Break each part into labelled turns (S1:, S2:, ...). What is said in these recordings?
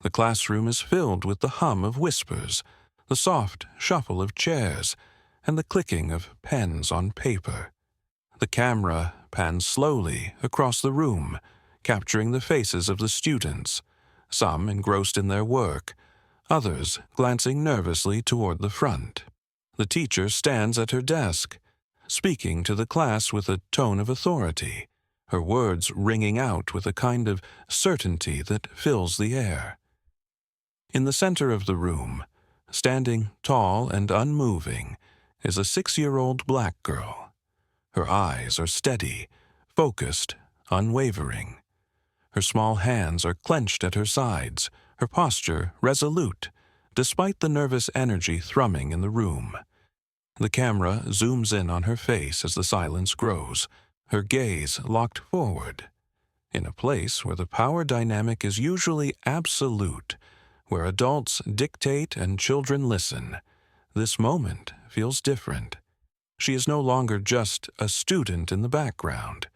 S1: The classroom is filled with the hum of whispers, the soft shuffle of chairs, and the clicking of pens on paper. The camera pans slowly across the room, capturing the faces of the students, some engrossed in their work, others glancing nervously toward the front. The teacher stands at her desk, speaking to the class with a tone of authority, her words ringing out with a kind of certainty that fills the air. In the center of the room, standing tall and unmoving, is a 6-year-old black girl. Her eyes are steady, focused, unwavering. Her small hands are clenched at her sides, her posture resolute, despite the nervous energy thrumming in the room. The camera zooms in on her face as the silence grows, her gaze locked forward. In a place where the power dynamic is usually absolute, where adults dictate and children listen, this moment feels different. She is no longer just a student in the background.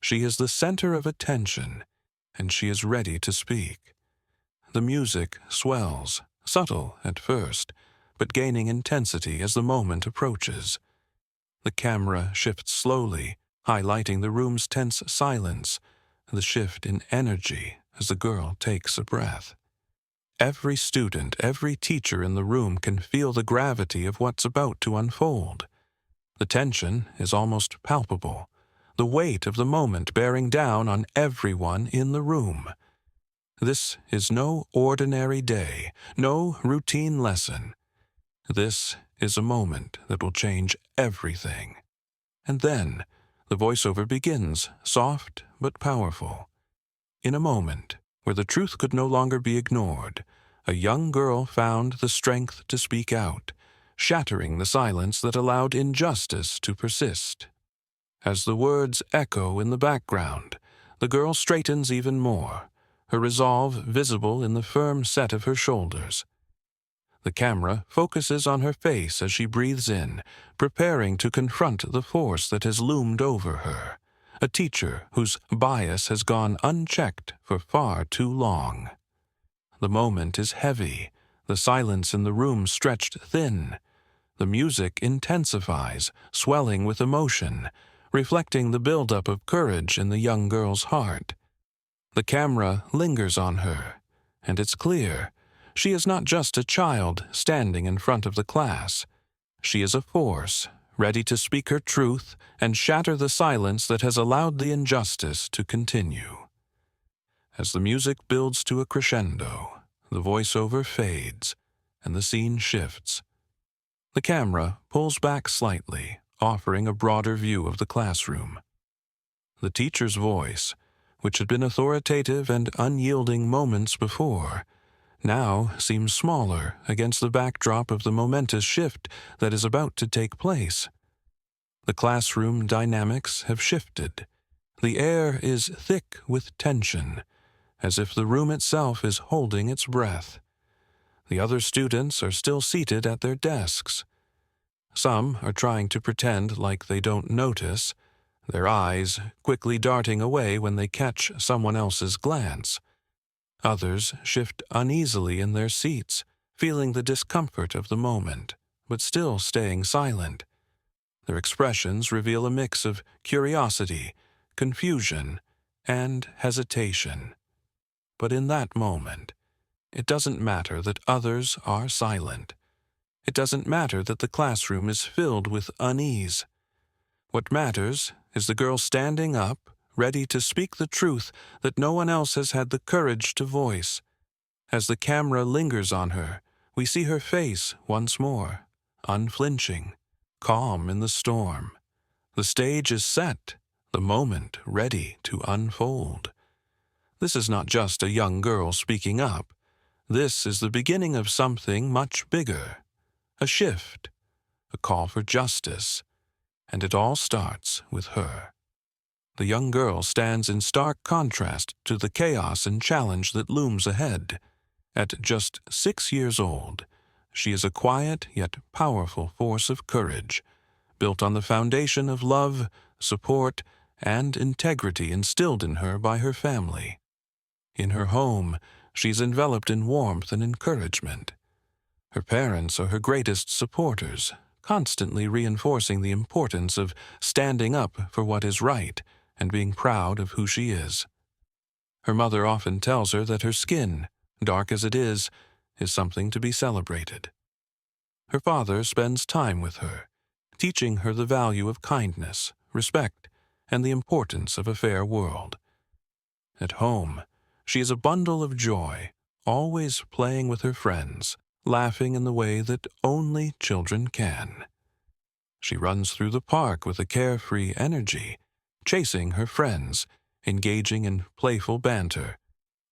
S1: She is the center of attention, and she is ready to speak. The music swells, subtle at first, but gaining intensity as the moment approaches. The camera shifts slowly, highlighting the room's tense silence, the shift in energy as the girl takes a breath. Every student, every teacher in the room can feel the gravity of what's about to unfold. The tension is almost palpable, the weight of the moment bearing down on everyone in the room. This is no ordinary day, no routine lesson. This is a moment that will change everything. And then, the voiceover begins, soft but powerful. In a moment, where the truth could no longer be ignored, a young girl found the strength to speak out, shattering the silence that allowed injustice to persist. As the words echo in the background, the girl straightens even more, her resolve visible in the firm set of her shoulders. The camera focuses on her face as she breathes in, preparing to confront the force that has loomed over her, a teacher whose bias has gone unchecked for far too long. The moment is heavy, the silence in the room stretched thin. The music intensifies, swelling with emotion, reflecting the buildup of courage in the young girl's heart. The camera lingers on her, and it's clear she is not just a child standing in front of the class. She is a force, ready to speak her truth and shatter the silence that has allowed the injustice to continue. As the music builds to a crescendo, the voiceover fades, and the scene shifts. The camera pulls back slightly, offering a broader view of the classroom. The teacher's voice, which had been authoritative and unyielding moments before, now seems smaller against the backdrop of the momentous shift that is about to take place. The classroom dynamics have shifted. The air is thick with tension, as if the room itself is holding its breath. The other students are still seated at their desks. Some are trying to pretend like they don't notice, their eyes quickly darting away when they catch someone else's glance. Others shift uneasily in their seats, feeling the discomfort of the moment, but still staying silent. Their expressions reveal a mix of curiosity, confusion, and hesitation. But in that moment, it doesn't matter that others are silent. It doesn't matter that the classroom is filled with unease. What matters is the girl standing up, ready to speak the truth that no one else has had the courage to voice. As the camera lingers on her, we see her face once more, unflinching, calm in the storm. The stage is set, the moment ready to unfold. This is not just a young girl speaking up. This is the beginning of something much bigger, a shift, a call for justice, and it all starts with her. The young girl stands in stark contrast to the chaos and challenge that looms ahead. At just 6 years old, she is a quiet yet powerful force of courage, built on the foundation of love, support, and integrity instilled in her by her family. In her home, She's enveloped in warmth and encouragement. Her parents are her greatest supporters, constantly reinforcing the importance of standing up for what is right and being proud of who she is. Her mother often tells her that her skin, dark as it is something to be celebrated. Her father spends time with her, teaching her the value of kindness, respect, and the importance of a fair world. At home, she is a bundle of joy, always playing with her friends, laughing in the way that only children can. She runs through the park with a carefree energy, chasing her friends, engaging in playful banter,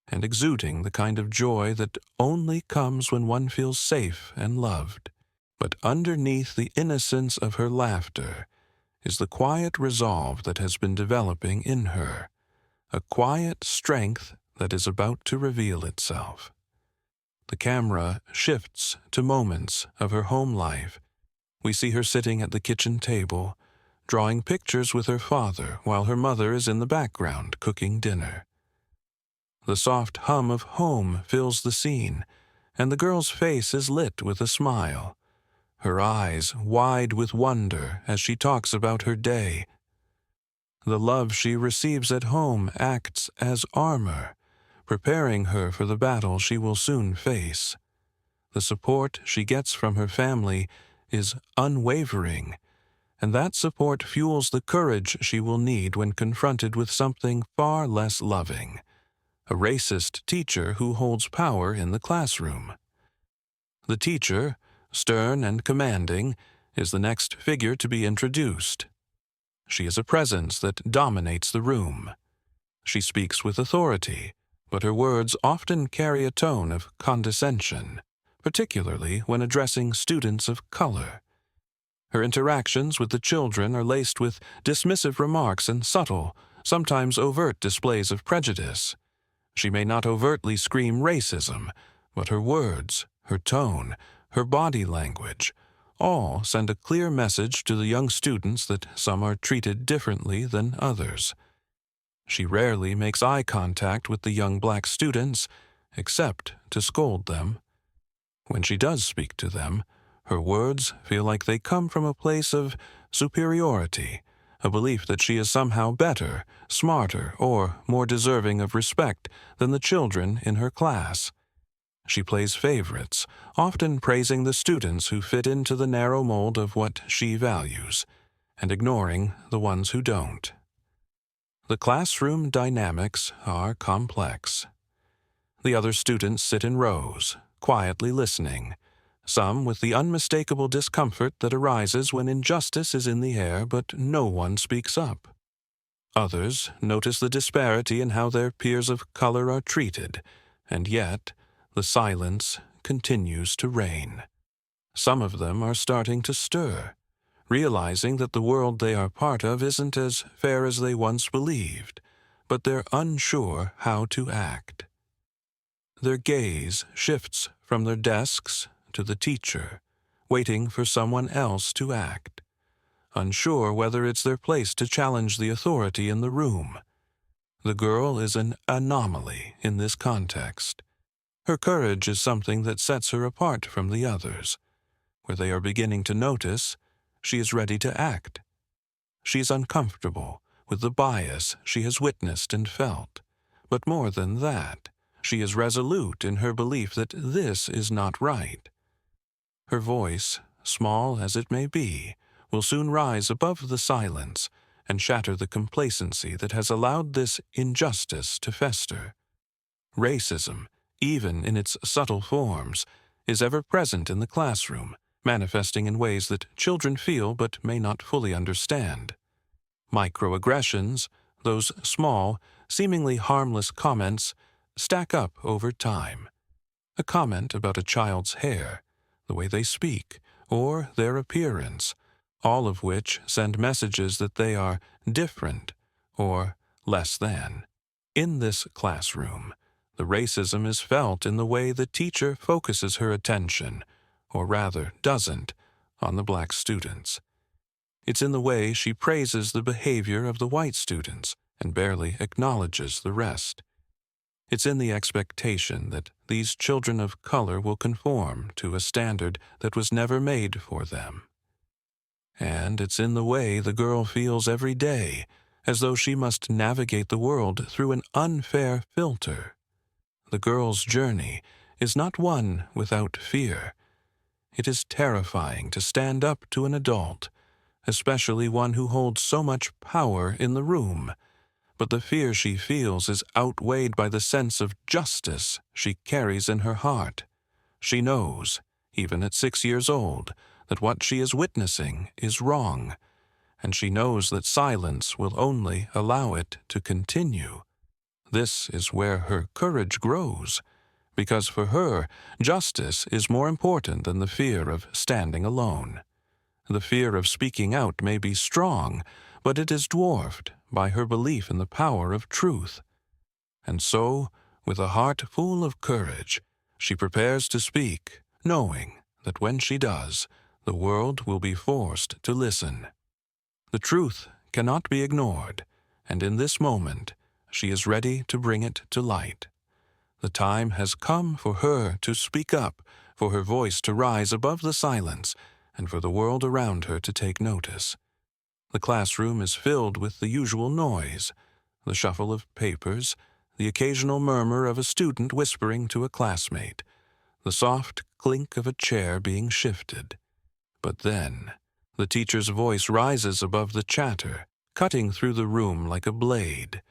S1: and exuding the kind of joy that only comes when one feels safe and loved. But underneath the innocence of her laughter is the quiet resolve that has been developing in her, a quiet strength that is about to reveal itself. The camera shifts to moments of her home life. We see her sitting at the kitchen table, drawing pictures with her father while her mother is in the background cooking dinner. The soft hum of home fills the scene, and the girl's face is lit with a smile, her eyes wide with wonder as she talks about her day. The love she receives at home acts as armor, preparing her for the battle she will soon face. The support she gets from her family is unwavering, and that support fuels the courage she will need when confronted with something far less loving, a racist teacher who holds power in the classroom. The teacher, stern and commanding, is the next figure to be introduced. She is a presence that dominates the room. She speaks with authority, but her words often carry a tone of condescension, particularly when addressing students of color. Her interactions with the children are laced with dismissive remarks and subtle, sometimes overt displays of prejudice. She may not overtly scream racism, but her words, her tone, her body language, all send a clear message to the young students that some are treated differently than others. She rarely makes eye contact with the young black students, except to scold them. When she does speak to them, her words feel like they come from a place of superiority, a belief that she is somehow better, smarter, or more deserving of respect than the children in her class. She plays favorites, often praising the students who fit into the narrow mold of what she values, and ignoring the ones who don't. The classroom dynamics are complex. The other students sit in rows, quietly listening, some with the unmistakable discomfort that arises when injustice is in the air but no one speaks up. Others notice the disparity in how their peers of color are treated, and yet the silence continues to reign. Some of them are starting to stir, realizing that the world they are part of isn't as fair as they once believed, but they're unsure how to act. Their gaze shifts from their desks to the teacher, waiting for someone else to act, unsure whether it's their place to challenge the authority in the room. The girl is an anomaly in this context. Her courage is something that sets her apart from the others. Where they are beginning to notice, she is ready to act. She is uncomfortable with the bias she has witnessed and felt, but more than that, she is resolute in her belief that this is not right. Her voice, small as it may be, will soon rise above the silence and shatter the complacency that has allowed this injustice to fester. Racism, even in its subtle forms, is ever present in the classroom, manifesting in ways that children feel but may not fully understand. Microaggressions, those small, seemingly harmless comments, stack up over time. A comment about a child's hair, the way they speak, or their appearance, all of which send messages that they are different or less than. In this classroom, the racism is felt in the way the teacher focuses her attention, or rather doesn't, on the black students. It's in the way she praises the behavior of the white students and barely acknowledges the rest. It's in the expectation that these children of color will conform to a standard that was never made for them. And it's in the way the girl feels every day, as though she must navigate the world through an unfair filter. The girl's journey is not one without fear. It is terrifying to stand up to an adult, especially one who holds so much power in the room. But the fear she feels is outweighed by the sense of justice she carries in her heart. She knows, even at 6 years old, that what she is witnessing is wrong, and she knows that silence will only allow it to continue. This is where her courage grows, because for her, justice is more important than the fear of standing alone. The fear of speaking out may be strong, but it is dwarfed by her belief in the power of truth. And so, with a heart full of courage, she prepares to speak, knowing that when she does, the world will be forced to listen. The truth cannot be ignored, and in this moment, she is ready to bring it to light. The time has come for her to speak up, for her voice to rise above the silence, and for the world around her to take notice. The classroom is filled with the usual noise, the shuffle of papers, the occasional murmur of a student whispering to a classmate, the soft clink of a chair being shifted. But then, the teacher's voice rises above the chatter, cutting through the room like a blade.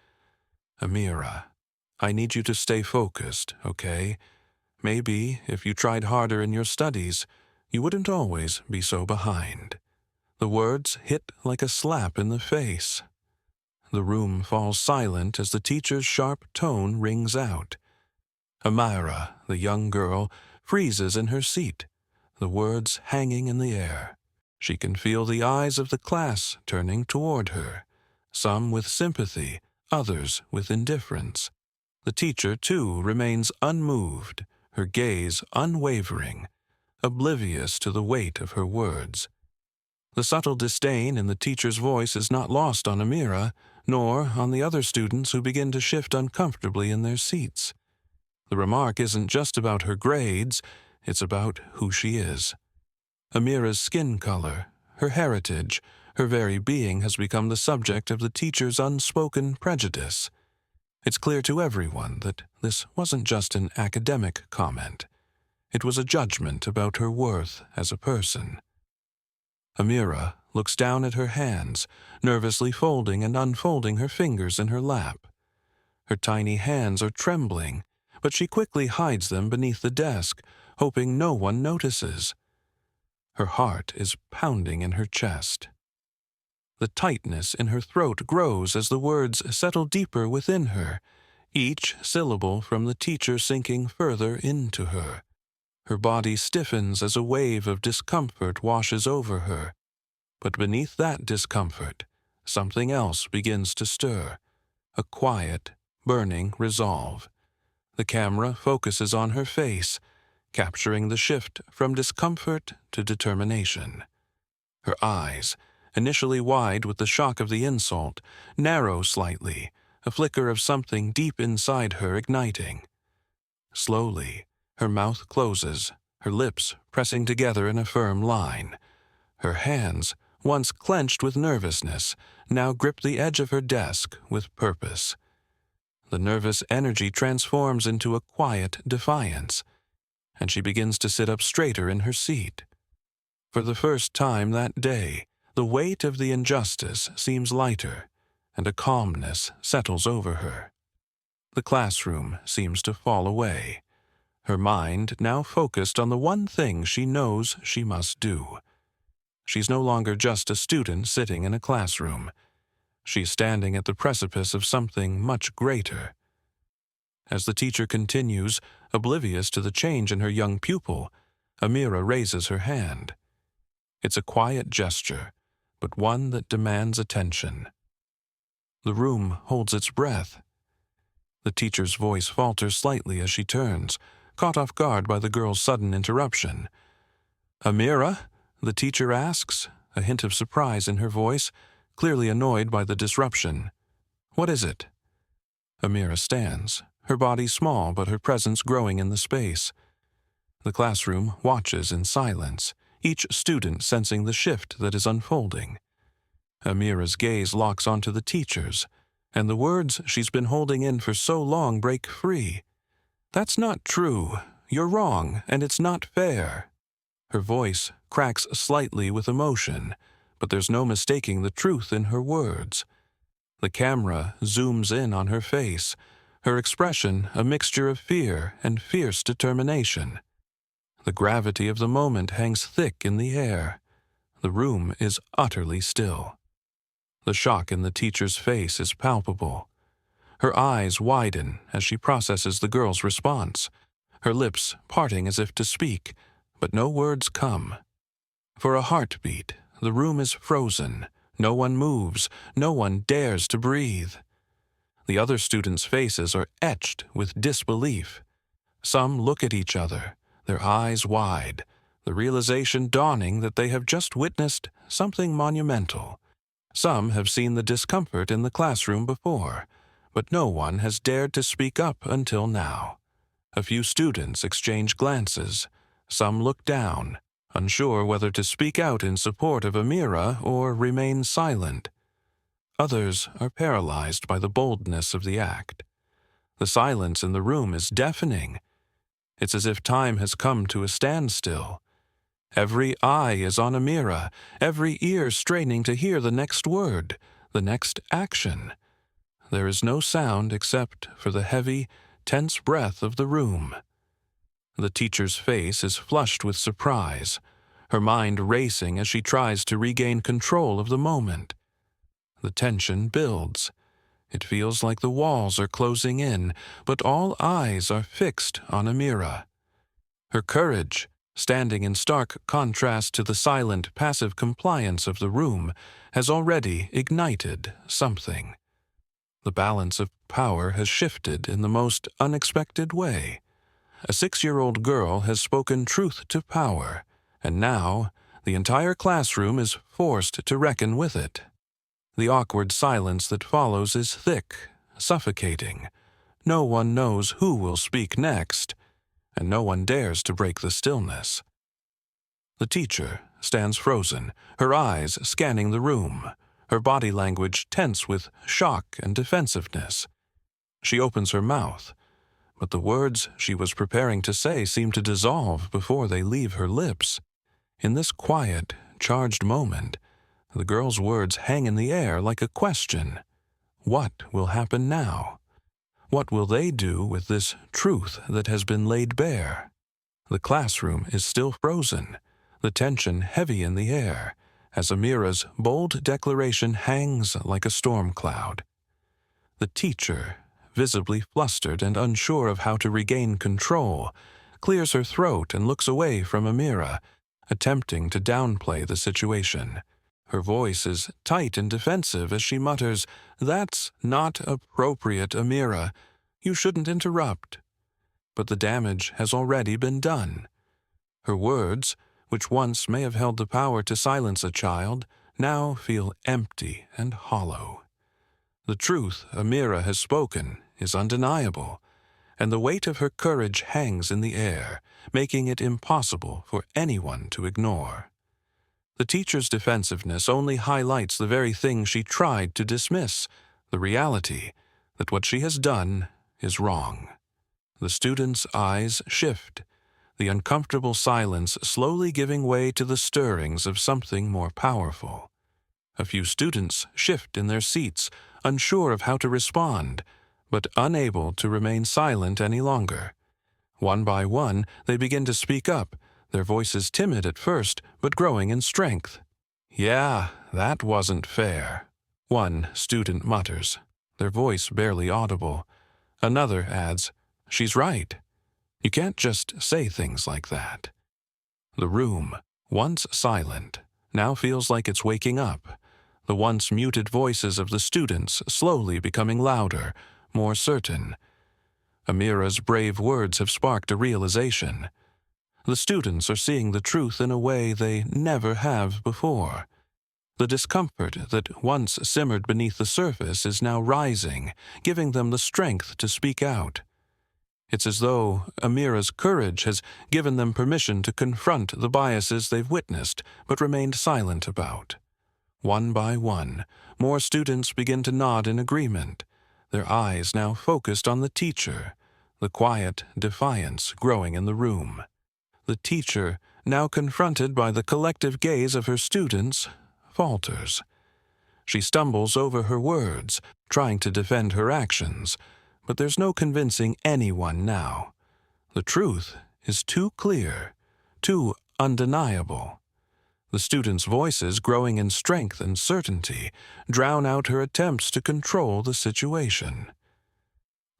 S1: "Amira, I need you to stay focused, okay? Maybe, if you tried harder in your studies, you wouldn't always be so behind." The words hit like a slap in the face. The room falls silent as the teacher's sharp tone rings out. Amira, the young girl, freezes in her seat, the words hanging in the air. She can feel the eyes of the class turning toward her, some with sympathy, others with indifference. The teacher, too, remains unmoved, her gaze unwavering, oblivious to the weight of her words. The subtle disdain in the teacher's voice is not lost on Amira, nor on the other students who begin to shift uncomfortably in their seats. The remark isn't just about her grades, it's about who she is. Amira's skin color, her heritage, her very being has become the subject of the teacher's unspoken prejudice. It's clear to everyone that this wasn't just an academic comment. It was a judgment about her worth as a person. Amira looks down at her hands, nervously folding and unfolding her fingers in her lap. Her tiny hands are trembling, but she quickly hides them beneath the desk, hoping no one notices. Her heart is pounding in her chest. The tightness in her throat grows as the words settle deeper within her, each syllable from the teacher sinking further into her. Her body stiffens as a wave of discomfort washes over her. But beneath that discomfort, something else begins to stir, a quiet, burning resolve. The camera focuses on her face, capturing the shift from discomfort to determination. Her eyes, initially wide with the shock of the insult, narrow slightly, a flicker of something deep inside her igniting. Slowly, her mouth closes, her lips pressing together in a firm line. Her hands, once clenched with nervousness, now grip the edge of her desk with purpose. The nervous energy transforms into a quiet defiance, and she begins to sit up straighter in her seat. For the first time that day, the weight of the injustice seems lighter, and a calmness settles over her. The classroom seems to fall away, her mind now focused on the one thing she knows she must do. She's no longer just a student sitting in a classroom. She's standing at the precipice of something much greater. As the teacher continues, oblivious to the change in her young pupil, Amira raises her hand. It's a quiet gesture, but one that demands attention. The room holds its breath. The teacher's voice falters slightly as she turns, caught off guard by the girl's sudden interruption. "Amira?" the teacher asks, a hint of surprise in her voice, clearly annoyed by the disruption. "What is it?" Amira stands, her body small but her presence growing in the space. The classroom watches in silence, each student sensing the shift that is unfolding. Amira's gaze locks onto the teachers, and the words she's been holding in for so long break free. "That's not true. You're wrong, and it's not fair." Her voice cracks slightly with emotion, but there's no mistaking the truth in her words. The camera zooms in on her face, her expression a mixture of fear and fierce determination. The gravity of the moment hangs thick in the air. The room is utterly still. The shock in the teacher's face is palpable. Her eyes widen as she processes the girl's response, her lips parting as if to speak, but no words come. For a heartbeat, the room is frozen. No one moves, no one dares to breathe. The other students' faces are etched with disbelief. Some look at each other, their eyes wide, the realization dawning that they have just witnessed something monumental. Some have seen the discomfort in the classroom before, but no one has dared to speak up until now. A few students exchange glances. Some look down, unsure whether to speak out in support of Amira or remain silent. Others are paralyzed by the boldness of the act. The silence in the room is deafening. It's as if time has come to a standstill. Every eye is on Amira, every ear straining to hear the next word, the next action. There is no sound except for the heavy, tense breath of the room. The teacher's face is flushed with surprise, her mind racing as she tries to regain control of the moment. The tension builds. It feels like the walls are closing in, but all eyes are fixed on Amira. Her courage, standing in stark contrast to the silent, passive compliance of the room, has already ignited something. The balance of power has shifted in the most unexpected way. A 6-year-old girl has spoken truth to power, and now the entire classroom is forced to reckon with it. The awkward silence that follows is thick, suffocating. No one knows who will speak next, and no one dares to break the stillness. The teacher stands frozen, her eyes scanning the room, her body language tense with shock and defensiveness. She opens her mouth, but the words she was preparing to say seem to dissolve before they leave her lips. In this quiet, charged moment, the girl's words hang in the air like a question. What will happen now? What will they do with this truth that has been laid bare? The classroom is still frozen, the tension heavy in the air, as Amira's bold declaration hangs like a storm cloud. The teacher, visibly flustered and unsure of how to regain control, clears her throat and looks away from Amira, attempting to downplay the situation. Her voice is tight and defensive as she mutters, "That's not appropriate, Amira. You shouldn't interrupt." But the damage has already been done. Her words, which once may have held the power to silence a child, now feel empty and hollow. The truth Amira has spoken is undeniable, and the weight of her courage hangs in the air, making it impossible for anyone to ignore. The teacher's defensiveness only highlights the very thing she tried to dismiss, the reality that what she has done is wrong. The students' eyes shift, the uncomfortable silence slowly giving way to the stirrings of something more powerful. A few students shift in their seats, unsure of how to respond, but unable to remain silent any longer. One by one, they begin to speak up, their voices timid at first, but growing in strength. "Yeah, that wasn't fair," one student mutters, their voice barely audible. Another adds, "She's right. You can't just say things like that." The room, once silent, now feels like it's waking up, the once muted voices of the students slowly becoming louder, more certain. Amira's brave words have sparked a realization. The students are seeing the truth in a way they never have before. The discomfort that once simmered beneath the surface is now rising, giving them the strength to speak out. It's as though Amira's courage has given them permission to confront the biases they've witnessed but remained silent about. One by one, more students begin to nod in agreement, their eyes now focused on the teacher, the quiet defiance growing in the room. The teacher, now confronted by the collective gaze of her students, falters. She stumbles over her words, trying to defend her actions, but there's no convincing anyone now. The truth is too clear, too undeniable. The students' voices, growing in strength and certainty, drown out her attempts to control the situation.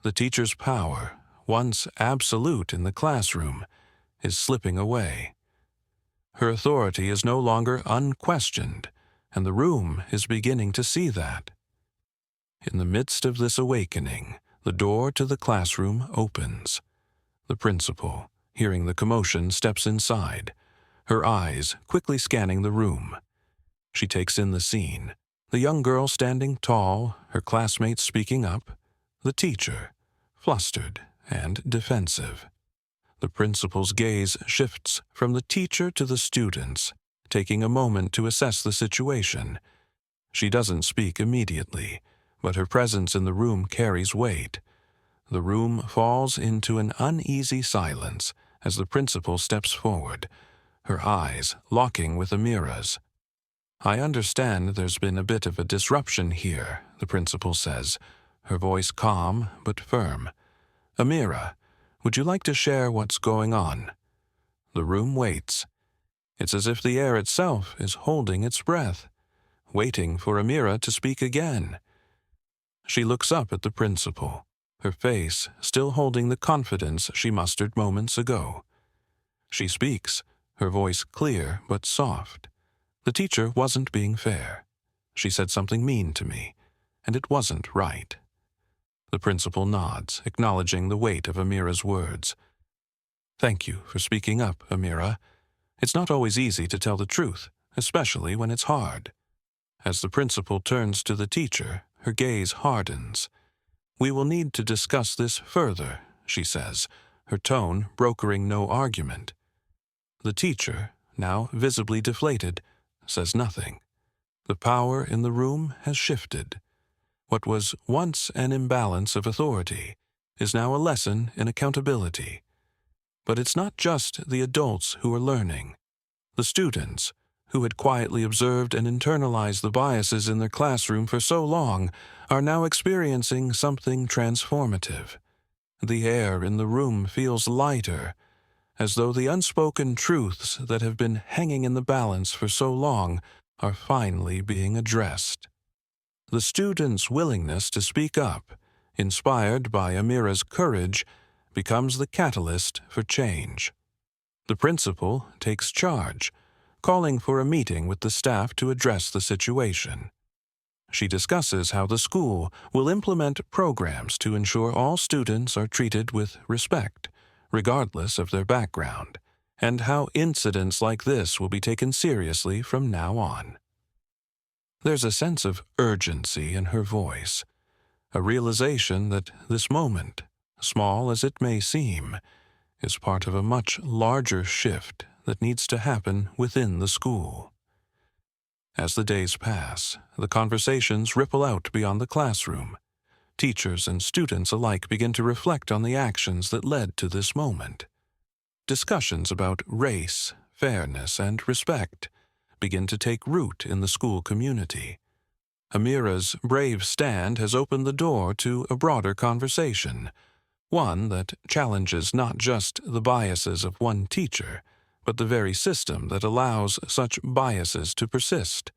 S1: The teacher's power, once absolute in the classroom, is slipping away. Her authority is no longer unquestioned, and the room is beginning to see that. In the midst of this awakening, the door to the classroom opens. The principal, hearing the commotion, steps inside, her eyes quickly scanning the room. She takes in the scene, the young girl standing tall, her classmates speaking up, the teacher, flustered and defensive. The principal's gaze shifts from the teacher to the students, taking a moment to assess the situation. She doesn't speak immediately, but her presence in the room carries weight. The room falls into an uneasy silence as the principal steps forward, her eyes locking with Amira's. "I understand there's been a bit of a disruption here," the principal says, her voice calm but firm. "Amira, would you like to share what's going on?" The room waits. It's as if the air itself is holding its breath, waiting for Amira to speak again. She looks up at the principal, her face still holding the confidence she mustered moments ago. She speaks, her voice clear but soft. "The teacher wasn't being fair. She said something mean to me, and it wasn't right." The principal nods, acknowledging the weight of Amira's words. "Thank you for speaking up, Amira. It's not always easy to tell the truth, especially when it's hard." As the principal turns to the teacher, her gaze hardens. "We will need to discuss this further," she says, her tone brokering no argument. The teacher, now visibly deflated, says nothing. The power in the room has shifted. What was once an imbalance of authority is now a lesson in accountability. But it's not just the adults who are learning. The students, who had quietly observed and internalized the biases in their classroom for so long, are now experiencing something transformative. The air in the room feels lighter, as though the unspoken truths that have been hanging in the balance for so long are finally being addressed. The students' willingness to speak up, inspired by Amira's courage, becomes the catalyst for change. The principal takes charge, calling for a meeting with the staff to address the situation. She discusses how the school will implement programs to ensure all students are treated with respect, regardless of their background, and how incidents like this will be taken seriously from now on. There's a sense of urgency in her voice, a realization that this moment, small as it may seem, is part of a much larger shift that needs to happen within the school. As the days pass, the conversations ripple out beyond the classroom. Teachers and students alike begin to reflect on the actions that led to this moment. Discussions about race, fairness, and respect begin to take root in the school community. Amira's brave stand has opened the door to a broader conversation, one that challenges not just the biases of one teacher, but the very system that allows such biases to persist.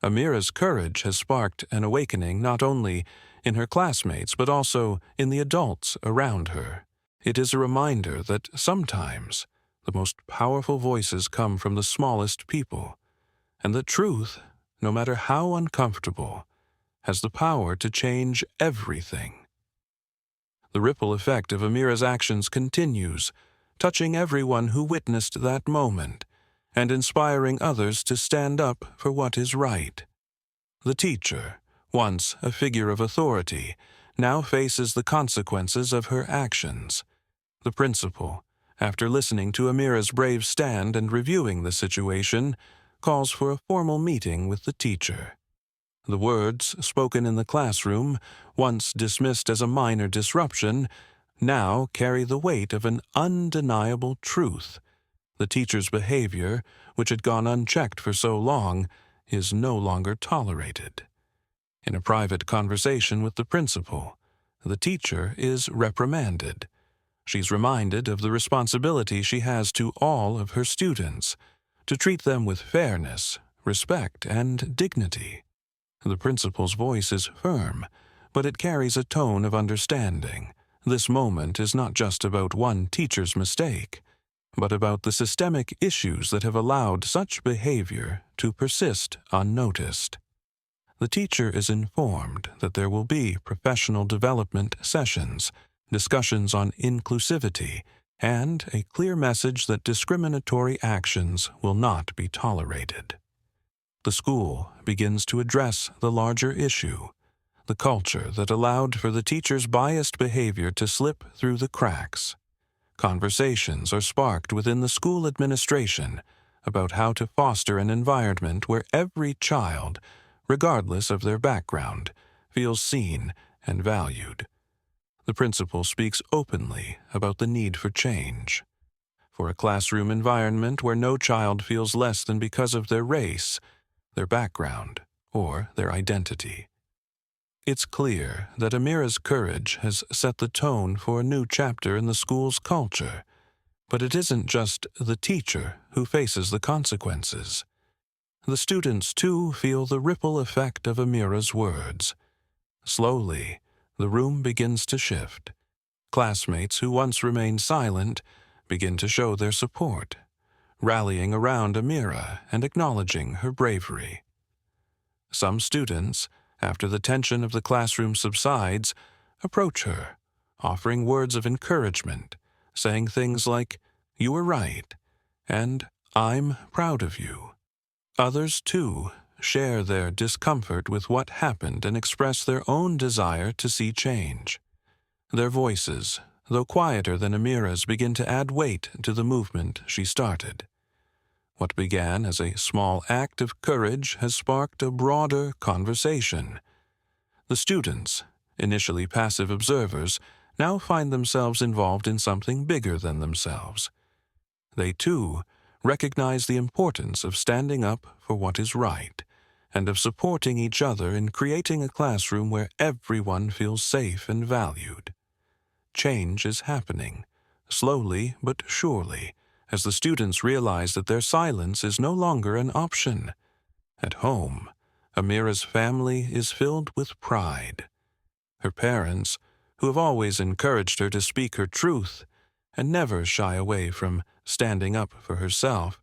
S1: Amira's courage has sparked an awakening not only in her classmates but also in the adults around her. It is a reminder that sometimes the most powerful voices come from the smallest people, and that truth, no matter how uncomfortable, has the power to change everything. The ripple effect of Amira's actions continues, touching everyone who witnessed that moment and inspiring others to stand up for what is right. The teacher, once a figure of authority, now faces the consequences of her actions. The principal, after listening to Amira's brave stand and reviewing the situation, calls for a formal meeting with the teacher. The words spoken in the classroom, once dismissed as a minor disruption, now carry the weight of an undeniable truth. The teacher's behavior, which had gone unchecked for so long, is no longer tolerated. In a private conversation with the principal, the teacher is reprimanded. She's reminded of the responsibility she has to all of her students, to treat them with fairness, respect, and dignity. The principal's voice is firm, but it carries a tone of understanding. This moment is not just about one teacher's mistake, but about the systemic issues that have allowed such behavior to persist unnoticed. The teacher is informed that there will be professional development sessions, discussions on inclusivity, and a clear message that discriminatory actions will not be tolerated. The school begins to address the larger issue, the culture that allowed for the teacher's biased behavior to slip through the cracks. Conversations are sparked within the school administration about how to foster an environment where every child, regardless of their background, feels seen and valued. The principal speaks openly about the need for change, for a classroom environment where no child feels less than because of their race, their background, or their identity. It's clear that Amira's courage has set the tone for a new chapter in the school's culture, but it isn't just the teacher who faces the consequences. The students, too, feel the ripple effect of Amira's words. Slowly, the room begins to shift. Classmates who once remained silent begin to show their support, rallying around Amira and acknowledging her bravery. Some students, after the tension of the classroom subsides, approach her, offering words of encouragement, saying things like, "You were right," and "I'm proud of you." Others, too, share their discomfort with what happened and express their own desire to see change. Their voices, though quieter than Amira's, begin to add weight to the movement she started. What began as a small act of courage has sparked a broader conversation. The students, initially passive observers, now find themselves involved in something bigger than themselves. They, too, recognize the importance of standing up for what is right, and of supporting each other in creating a classroom where everyone feels safe and valued. Change is happening, slowly but surely, as the students realize that their silence is no longer an option. At home, Amira's family is filled with pride. Her parents, who have always encouraged her to speak her truth and never shy away from standing up for herself,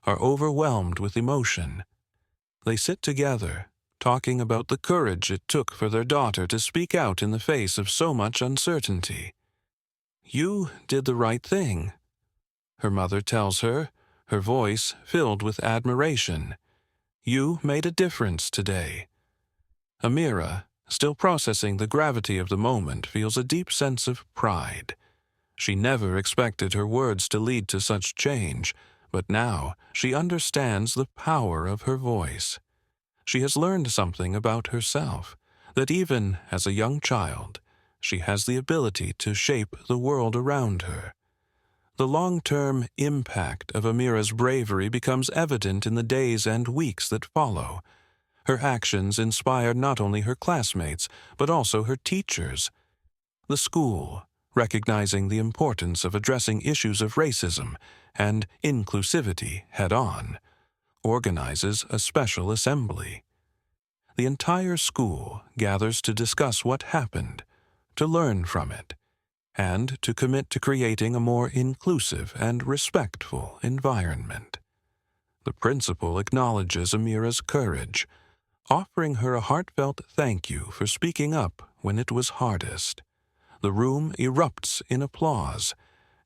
S1: are overwhelmed with emotion. They sit together, talking about the courage it took for their daughter to speak out in the face of so much uncertainty. "You did the right thing," her mother tells her, her voice filled with admiration. "You made a difference today." Amira, still processing the gravity of the moment, feels a deep sense of pride. She never expected her words to lead to such change, but now she understands the power of her voice. She has learned something about herself, that even as a young child, she has the ability to shape the world around her. The long-term impact of Amira's bravery becomes evident in the days and weeks that follow. Her actions inspired not only her classmates, but also her teachers. The school, recognizing the importance of addressing issues of racism and inclusivity head-on, organizes a special assembly. The entire school gathers to discuss what happened, to learn from it, and to commit to creating a more inclusive and respectful environment. The principal acknowledges Amira's courage, offering her a heartfelt thank you for speaking up when it was hardest. The room erupts in applause,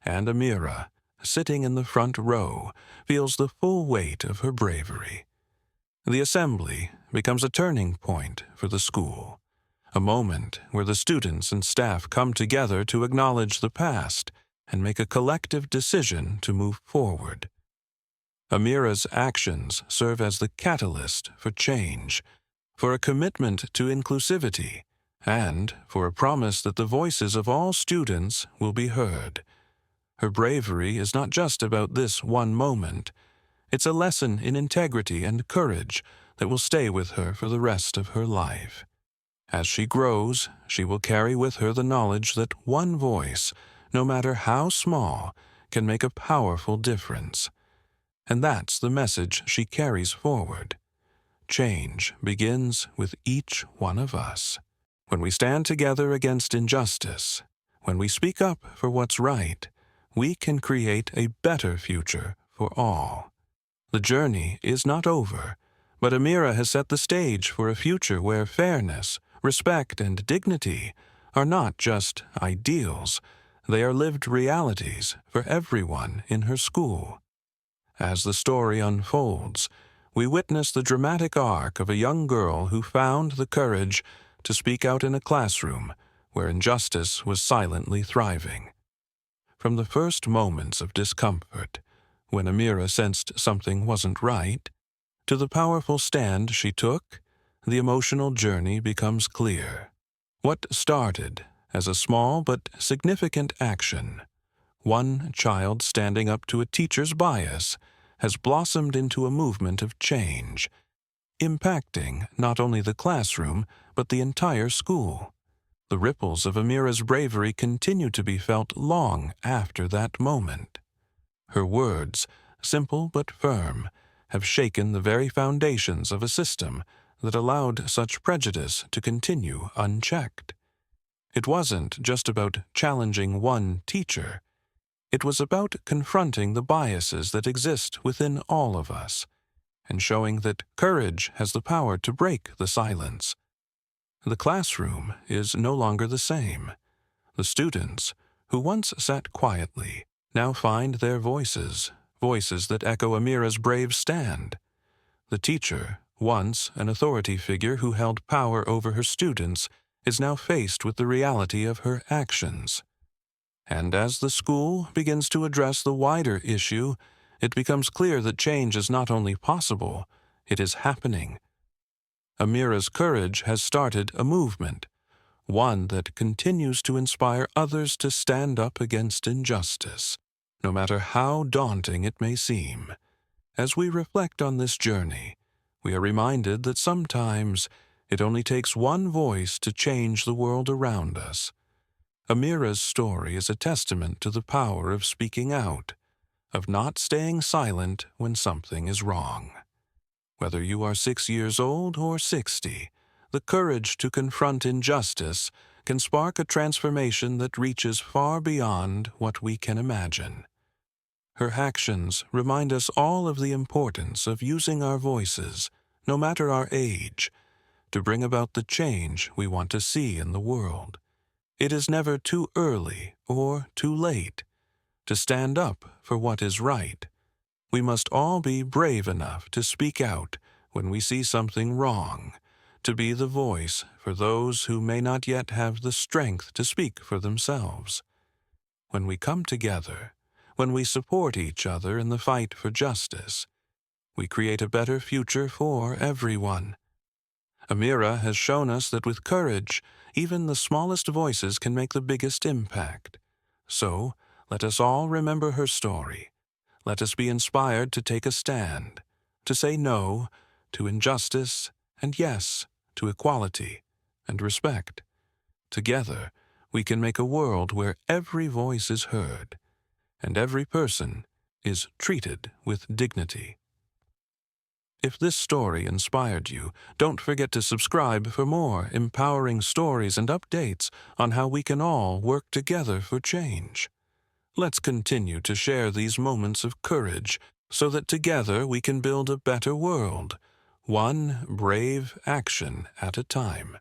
S1: and Amira, sitting in the front row, feels the full weight of her bravery. The assembly becomes a turning point for the school, a moment where the students and staff come together to acknowledge the past and make a collective decision to move forward. Amira's actions serve as the catalyst for change, for a commitment to inclusivity, and for a promise that the voices of all students will be heard. Her bravery is not just about this one moment. It's a lesson in integrity and courage that will stay with her for the rest of her life. As she grows, she will carry with her the knowledge that one voice, no matter how small, can make a powerful difference. And that's the message she carries forward. Change begins with each one of us. When we stand together against injustice, when we speak up for what's right, we can create a better future for all. The journey is not over, but Amira has set the stage for a future where fairness, respect, and dignity are not just ideals, they are lived realities for everyone in her school. As the story unfolds, we witness the dramatic arc of a young girl who found the courage to speak out in a classroom where injustice was silently thriving. From the first moments of discomfort, when Amira sensed something wasn't right, to the powerful stand she took, the emotional journey becomes clear. What started as a small but significant action, one child standing up to a teacher's bias, has blossomed into a movement of change, impacting not only the classroom but the entire school. The ripples of Amira's bravery continue to be felt long after that moment. Her words, simple but firm, have shaken the very foundations of a system that allowed such prejudice to continue unchecked. It wasn't just about challenging one teacher. It was about confronting the biases that exist within all of us, and showing that courage has the power to break the silence. The classroom is no longer the same. The students, who once sat quietly, now find their voices that echo Amira's brave stand. The teacher, once an authority figure who held power over her students, is now faced with the reality of her actions. And as the school begins to address the wider issue, it becomes clear that change is not only possible, it is happening. Amira's courage has started a movement, one that continues to inspire others to stand up against injustice, no matter how daunting it may seem. As we reflect on this journey, we are reminded that sometimes it only takes one voice to change the world around us. Amira's story is a testament to the power of speaking out, of not staying silent when something is wrong. Whether you are 6 years old or 60, the courage to confront injustice can spark a transformation that reaches far beyond what we can imagine. Her actions remind us all of the importance of using our voices, no matter our age, to bring about the change we want to see in the world. It is never too early or too late to stand up for what is right. We must all be brave enough to speak out when we see something wrong, to be the voice for those who may not yet have the strength to speak for themselves. When we come together, when we support each other in the fight for justice, we create a better future for everyone. Amira has shown us that with courage, even the smallest voices can make the biggest impact. So, let us all remember her story. Let us be inspired to take a stand, to say no to injustice and yes to equality and respect. Together, we can make a world where every voice is heard and every person is treated with dignity. If this story inspired you, don't forget to subscribe for more empowering stories and updates on how we can all work together for change. Let's continue to share these moments of courage so that together we can build a better world, one brave action at a time.